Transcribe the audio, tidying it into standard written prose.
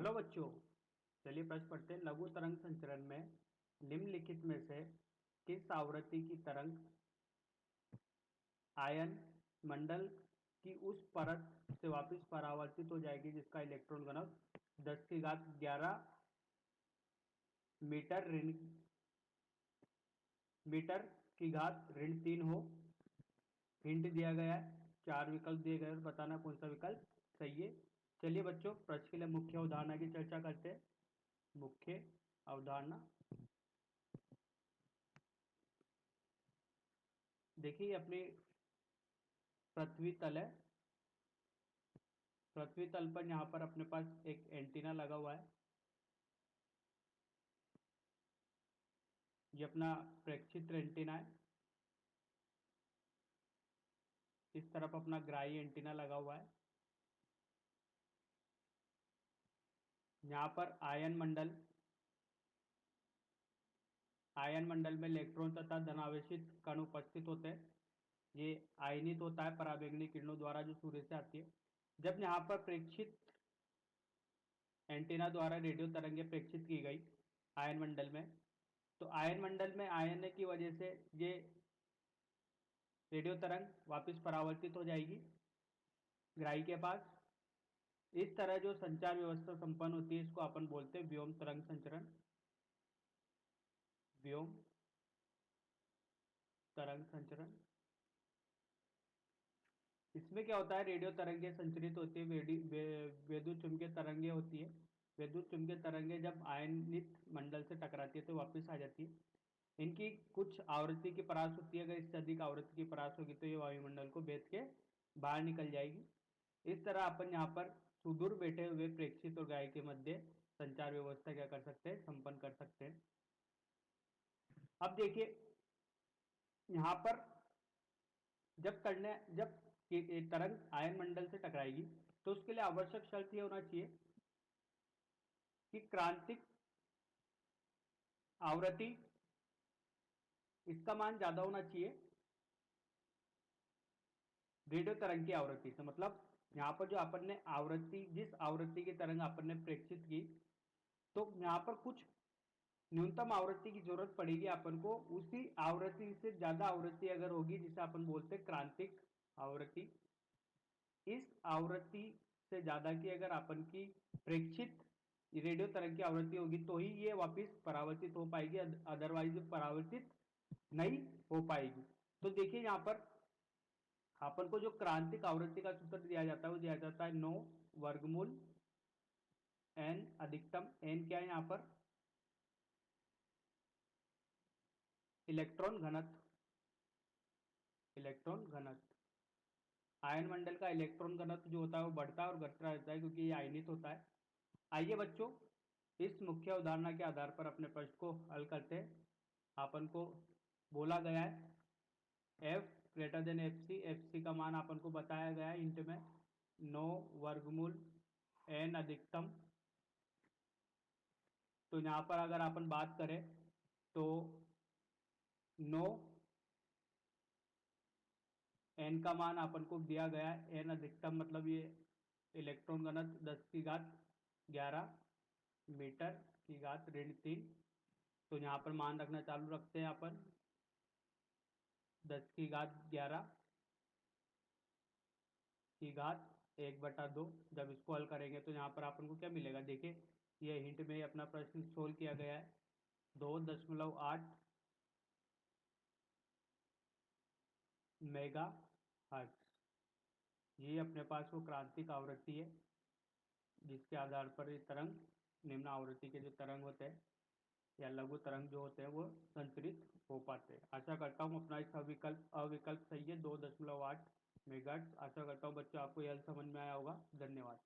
Hello बच्चों, चलिए प्रश्न पढ़ते हैं। लघु तरंग संचरण में निम्नलिखित में से किस आवृत्ति की तरंग आयन मंडल की उस परत से वापस परावर्तित हो जाएगी जिसका इलेक्ट्रॉन घनत्व 10⁻11 मीटर की घात ऋण 3 हो। हिंट दिया गया है, 4 विकल्प दिए गए और बताना कौन सा विकल्प सही है। चलिए बच्चों, प्रश्न के लिए मुख्य अवधारणा की चर्चा करते हैं। मुख्य अवधारणा देखिए, अपनी पृथ्वी तल है। पृथ्वी तल पर यहाँ पर अपने पास एक एंटीना लगा हुआ है। ये अपना प्रेक्षित्र एंटीना है। इस तरफ अपना ग्राही एंटीना लगा हुआ है। यहाँ पर आयन मंडल में इलेक्ट्रॉन तथा धनावेशित कण उपस्थित होते हैं। ये आयनित होता है पराबैंगनी किरणों द्वारा जो सूर्य से आती है। जब यहाँ पर प्रेक्षित एंटीना द्वारा रेडियो तरंगें प्रेक्षित की गई आयन मंडल में, तो आयन मंडल में आयन की वजह से ये रेडियो तरंग वापस परावर्तित हो जाएगी ग्राही के पास। इस तरह जो संचार व्यवस्था संपन्न होती है इसको अपन बोलते हैं व्योम तरंग संचरण। व्योम तरंग संचरण। इसमें क्या होता है, रेडियो तरंगें संचरित होती है, विद्युत चुम्बकीय तरंगें होती है। विद्युत चुम्बकीय तरंगें जब आयनित मंडल से टकराती है तो वापस आ जाती है। इनकी कुछ आवृत्ति की परास होती है। अगर इससे अधिक आवृत्ति की परास होगी तो ये वायुमंडल को भेद के बाहर निकल जाएगी। इस तरह अपन यहाँ पर सुदूर बैठे हुए प्रेक्षित और ग्राही के मध्य संचार व्यवस्था क्या कर सकते हैं, संपन्न कर सकते हैं। अब देखिए, यहाँ पर जब तरंग आयन मंडल से टकराएगी तो उसके लिए आवश्यक शर्त ये होना चाहिए कि क्रांतिक आवृत्ति इसका मान ज्यादा होना चाहिए रेडियो तरंग की आवृत्ति से। मतलब यहाँ पर जो अपन ने जिस आवृत्ति की तरंग अपन ने प्रेक्षित की, तो यहाँ पर कुछ न्यूनतम आवृत्ति की जरूरत पड़ेगी अपन को। उसी आवृत्ति से ज्यादा आवृत्ति अगर होगी, जिसे अपन बोलते हैं क्रांतिक आवृत्ति, इस आवृत्ति से ज्यादा की अगर अपन की प्रेक्षित रेडियो तरंग की आवृत्ति होगी तो ही ये वापस परावर्तित हो पाएगी, अदरवाइज परावर्तित नहीं हो पाएगी। तो देखिए, यहाँ पर अपन को जो क्रांतिक आवृत्ति का सूत्र दिया जाता है वो दिया जाता है 9 वर्गमूल n अधिकतम। n क्या है यहाँ पर, इलेक्ट्रॉन घनत्व। इलेक्ट्रॉन घनत्व, आयन मंडल का इलेक्ट्रॉन घनत्व जो होता है वो बढ़ता है और घटता रहता है क्योंकि ये आयनित होता है। आइए बच्चों, इस मुख्य अवधारणा के आधार पर अपने प्रश्न को हल करते हैं। अपन को बोला गया है F greater than F C का मान अपन को बताया गया है इंट में 9 वर्गमूल n अधिकतम। तो यहाँ पर अगर अपन बात करें तो 9 n का मान अपन को दिया गया है। n अधिकतम मतलब ये इलेक्ट्रॉन घनत्व 10⁻11 मीटर की घात ऋण 3। तो यहाँ पर मान रखना चालू रखते हैं अपन 10⁻11 की घात 1/2। जब इसको हल करेंगे तो यहाँ पर अपन को क्या मिलेगा, देखिए ये हिंट में अपना प्रश्न सोल्व किया गया है। 2.8 मेगा हर्ट्ज, ये अपने पास वो क्रांतिक आवृत्ति है जिसके आधार पर ये तरंग, निम्न आवृत्ति के जो तरंग होते हैं या लघु तरंग जो होते हैं वो संचरित हो पाते हैं। आशा करता हूँ अपना इस अविकल्प सही है 2.8 मेगाहर्ट्ज। आशा करता हूँ बच्चों आपको यह समझ में आया होगा। धन्यवाद।